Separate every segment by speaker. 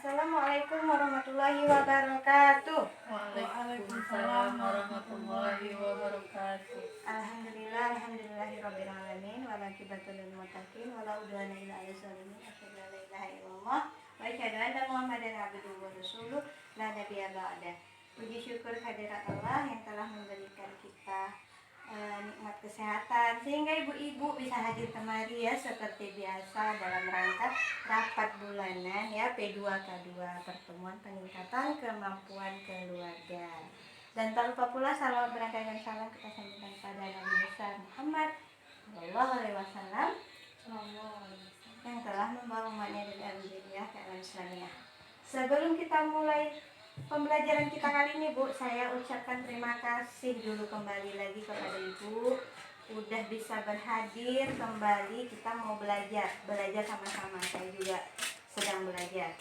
Speaker 1: Assalamualaikum warahmatullahi wabarakatuh.
Speaker 2: Waalaikumsalam warahmatullahi wabarakatuh.
Speaker 1: Alhamdulillahirabbil alamin wal aqibatu lil muttaqin wala udwana illa 'alal zalimin. Asyhadu an la ilaha illallah wa asyhadu anna Muhammadan abduhu wa rasuluh la nabiyya ba'da. Puji syukur kehadirat Allah yang telah memberikan kita nikmat kesehatan sehingga ibu-ibu bisa hadir kemari ya seperti biasa dalam rangka rapat bulanan ya P2K2, pertemuan peningkatan kemampuan keluarga. Dan tak lupa pula salawat berangkat salam kita sampaikan pada Nabi besar Muhammad Sallallahu Alaihi Wasallam yang telah membawa umatnya dari al-jannah ke al-islamiyah. Sebelum kita mulai pembelajaran kita kali ini, Bu, saya ucapkan terima kasih dulu kembali lagi kepada Ibu udah bisa berhadir kembali. Kita mau belajar sama-sama. Saya juga sedang belajar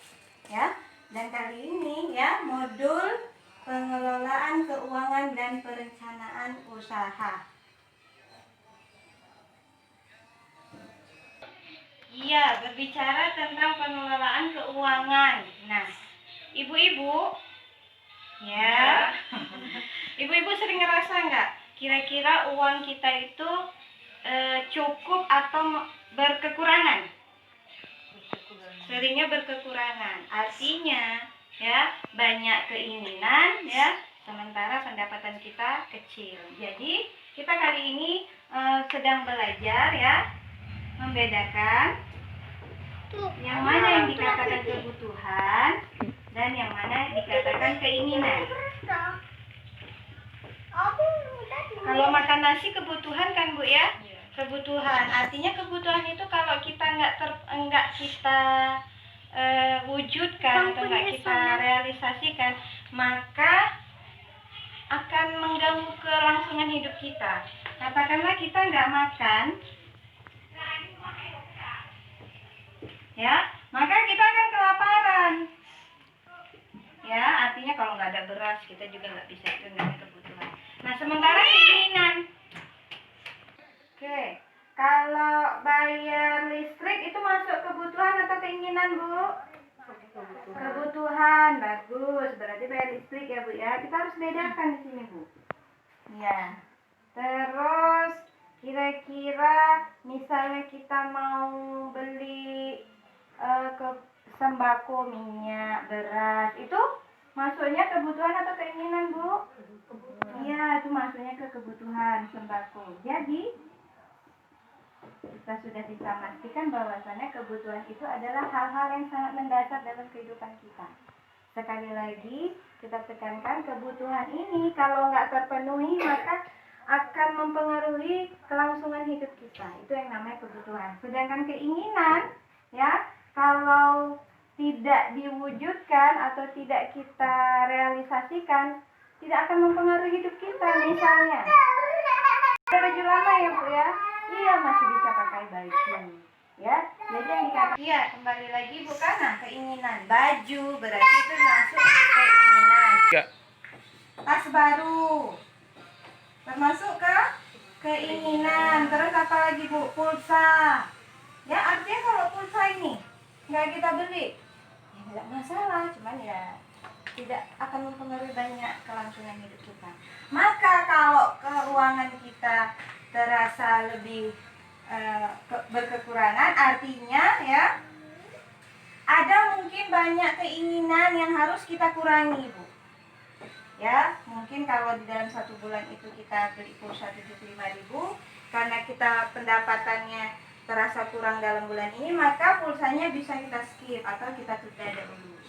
Speaker 1: ya. Dan kali ini ya modul pengelolaan keuangan dan perencanaan usaha. Iya, berbicara tentang pengelolaan keuangan. Nah, ibu-ibu ya, ibu-ibu sering ngerasa nggak kira-kira uang kita itu cukup atau berkekurangan? Seringnya berkekurangan, artinya ya banyak keinginan ya, sementara pendapatan kita kecil. Jadi kita kali ini sedang belajar ya, membedakan yang mana yang dikatakan kebutuhan dan yang mana dikatakan keinginan. Kalau makan nasi kebutuhan kan, Bu ya? Kebutuhan. Artinya kebutuhan itu kalau kita nggak kita wujudkan atau nggak kita realisasikan, maka akan mengganggu kelangsungan hidup kita. Katakanlah kita nggak makan, ya, maka kita akan kelaparan. Ya, artinya kalau nggak ada beras kita juga nggak bisa, itu nggak ada kebutuhan. Nah, sementara keinginan, oke, kalau bayar listrik itu masuk kebutuhan atau keinginan, Bu? Kebutuhan, bagus. Berarti bayar listrik ya, Bu ya. Kita harus bedakan di sini, Bu. Ya. Terus kira-kira misalnya kita mau beli sembako, minyak, beras, itu masuknya kebutuhan atau keinginan, Bu? Iya, itu masuknya ke kebutuhan sembako. Jadi kita sudah bisa memastikan bahwasannya kebutuhan itu adalah hal-hal yang sangat mendasar dalam kehidupan kita. Sekali lagi kita tekankan, kebutuhan ini kalau nggak terpenuhi maka akan mempengaruhi kelangsungan hidup kita. Itu yang namanya kebutuhan. Sedangkan keinginan ya, kalau tidak diwujudkan atau tidak kita realisasikan, tidak akan mempengaruhi hidup kita. Misalnya ada baju lama ya, Bu ya, iya masih bisa pakai baju ya. Jadi yang dikatakan, iya, kembali lagi bukan, nah keinginan baju berarti itu masuk keinginan. Tas baru termasuk ke keinginan. Terus apa lagi, Bu? Pulsa ya, artinya kalau pulsa ini nggak kita beli ya nggak masalah, cuman ya tidak akan mempengaruhi banyak kelangsungan hidup kita. Maka kalau keuangan kita terasa lebih berkekurangan, artinya ya ada mungkin banyak keinginan yang harus kita kurangi, Bu. Ya, mungkin kalau di dalam 1 bulan itu kita beli pulsa 75.000, karena kita pendapatannya terasa kurang dalam bulan ini, maka pulsanya bisa kita skip atau kita tunda dahulu.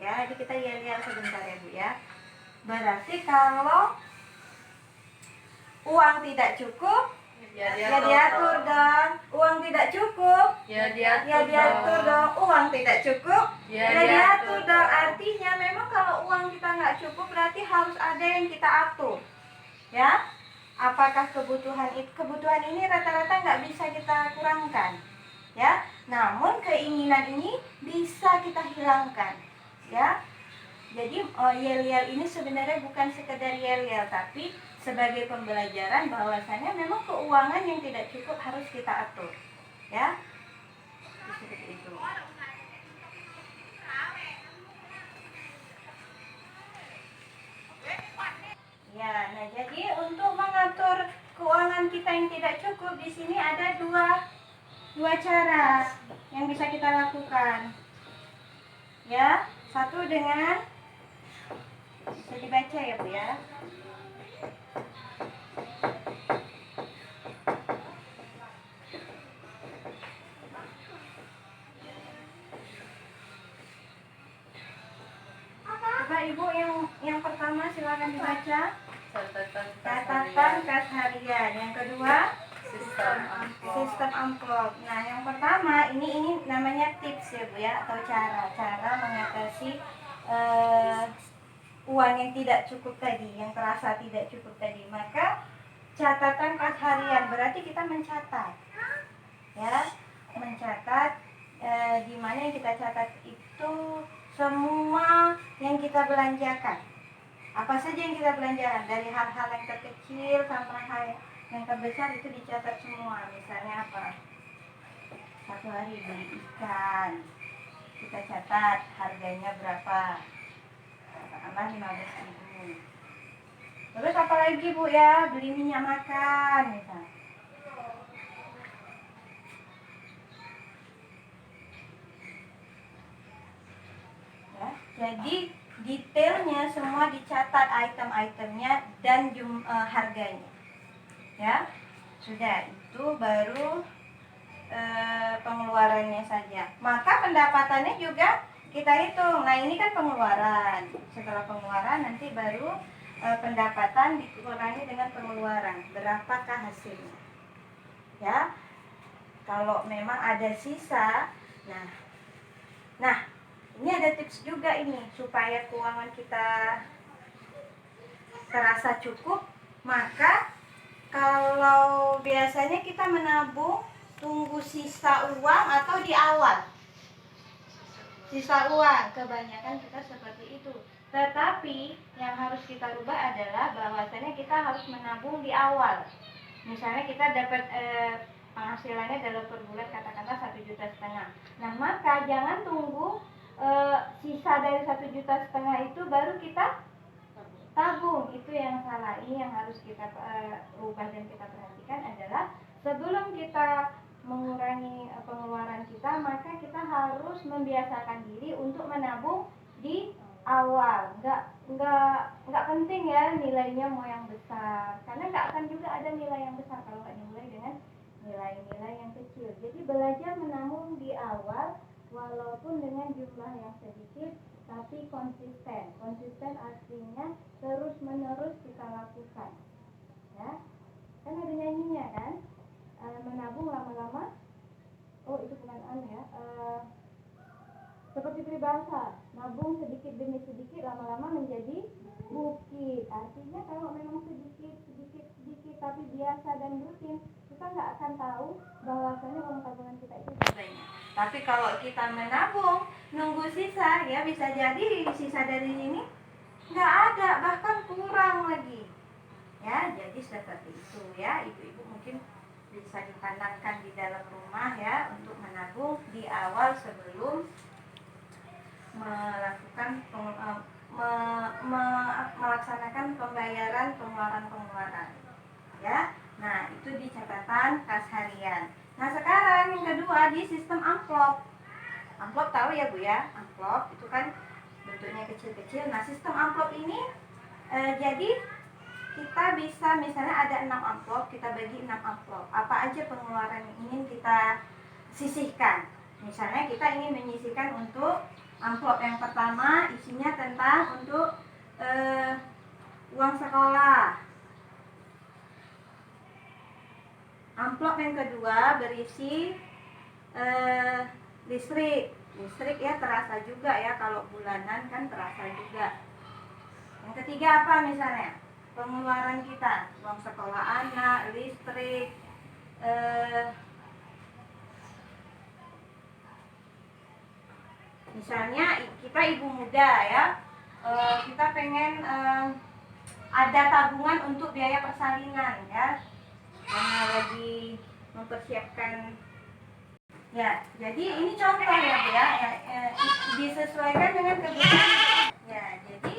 Speaker 1: Ya, jadi kita lihat sebentar ya, Bu ya. Berarti kalau uang tidak cukup, ya diatur dong. Uang tidak cukup, ya diatur dong. Uang tidak cukup, ya diatur dong. Artinya memang kalau uang kita nggak cukup berarti harus ada yang kita atur. Ya, apakah kebutuhan ini rata-rata nggak bisa kita kurangkan. Ya, namun keinginan ini bisa kita hilangkan. Ya, jadi yel-yel ini sebenarnya bukan sekedar yel-yel, tapi sebagai pembelajaran bahwasannya memang keuangan yang tidak cukup harus kita atur, ya. Seperti itu. yang tidak cukup, di sini ada dua cara yang bisa kita lakukan. Ya, satu dengan bisa dibaca ya Bu ya. Coba Ibu yang pertama silakan dibaca. Catatan kas harian. Yang kedua sistem amplop. Nah, yang pertama ini namanya tips ya Bu ya, atau cara mengatasi uang yang tidak cukup tadi, yang terasa tidak cukup tadi. Maka catatan kas harian berarti kita mencatat, ya, mencatat di mana yang kita catat itu semua yang kita belanjakan. Apa saja yang kita belanjakan, dari hal-hal yang terkecil sampai hal yang terbesar itu dicatat semua. Misalnya apa? Satu hari beli ikan, kita catat harganya berapa, katakanlah 15.000. Terus apa lagi Bu ya, beli minyak makan misalnya. Ya, jadi detailnya semua dicatat, item-itemnya dan harganya. Ya, sudah, itu baru pengeluarannya saja. Maka pendapatannya juga kita hitung. Nah, ini kan pengeluaran. Setelah pengeluaran nanti baru pendapatan dikurangi dengan pengeluaran. Berapakah hasilnya? Ya, kalau memang ada sisa, nah ini ada tips juga ini supaya keuangan kita terasa cukup. Maka kalau biasanya kita menabung, tunggu sisa uang atau di awal. Sisa uang, kebanyakan kita seperti itu. Tetapi yang harus kita rubah adalah bahwasanya kita harus menabung di awal. Misalnya kita dapat penghasilannya dalam per bulan katakanlah 1,5 juta. Nah, maka jangan tunggu sisa dari 1,5 juta itu baru kita tabung. Itu yang salah. Ini yang harus kita rubah dan kita perhatikan adalah sebelum kita mengurangi pengeluaran kita, maka kita harus membiasakan diri untuk menabung di awal. Nggak penting ya nilainya mau yang besar, karena nggak akan juga ada nilai yang besar kalau nggak dimulai dengan nilai-nilai yang kecil. Jadi belajar menabung di awal, walaupun dengan jumlah yang sedikit, tapi konsisten. Konsisten artinya terus menerus kita lakukan. Ya, kan ada nyanyinya kan? Menabung lama-lama. Oh, itu bukan ya. Seperti peribahasa, nabung sedikit demi sedikit lama-lama menjadi bukit. Artinya kalau memang sedikit tapi biasa dan rutin, kita nggak akan tahu bahwasanya uang tabungan kita itu banyak. Tapi kalau kita menabung, nunggu sisa, ya bisa jadi sisa dari ini nggak ada, bahkan kurang lagi. Ya, jadi seperti itu ya, ibu-ibu mungkin bisa ditanamkan di dalam rumah ya, untuk menabung di awal sebelum melaksanakan pembayaran pengeluaran ya. Nah, itu di catatan kas harian. Nah, sekarang yang kedua di sistem amplop. Amplop tahu ya Bu ya, amplop itu kan bentuknya kecil-kecil. Nah, sistem amplop ini jadi kita bisa misalnya ada 6 amplop, kita bagi 6 amplop. Apa aja pengeluaran yang ingin kita sisihkan. Misalnya kita ingin menyisihkan untuk amplop yang pertama isinya tentang untuk uang sekolah. Amplop yang kedua berisi listrik. Listrik ya terasa juga ya, kalau bulanan kan terasa juga. Yang ketiga apa misalnya? Pengeluaran kita, uang sekolah anak, listrik, misalnya kita ibu muda ya, kita pengen ada tabungan untuk biaya persalinan ya, karena lagi mempersiapkan ya. Jadi ini contoh ya, disesuaikan dengan kebutuhan ya. Jadi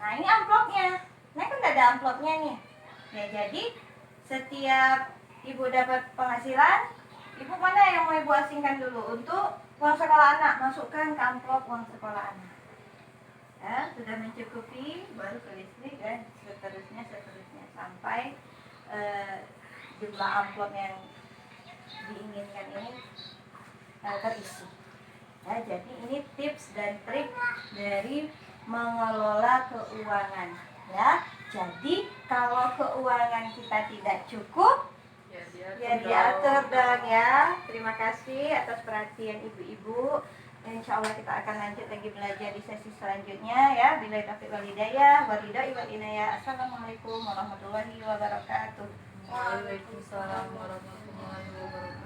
Speaker 1: nah ini amplopnya, nah kan nggak ada amplopnya nih ya. Jadi setiap ibu dapat penghasilan, ibu mana yang mau ibu asingkan dulu untuk uang sekolah anak, masukkan ke amplop uang sekolah anak. Ya, sudah mencukupi, baru ke listrik dan seterusnya sampai jumlah amplop yang diinginkan ini terisi. Ya, jadi ini tips dan trik dari mengelola keuangan. Ya, jadi kalau keuangan kita tidak cukup, ya diatur dong ya. Terima kasih atas perhatian ibu-ibu. Insya Allah kita akan lanjut lagi belajar di sesi selanjutnya ya. Billahi taufiq wal hidayah, waridai wal inayah. Assalamualaikum warahmatullahi wabarakatuh.
Speaker 2: Waalaikumsalam warahmatullahi wabarakatuh.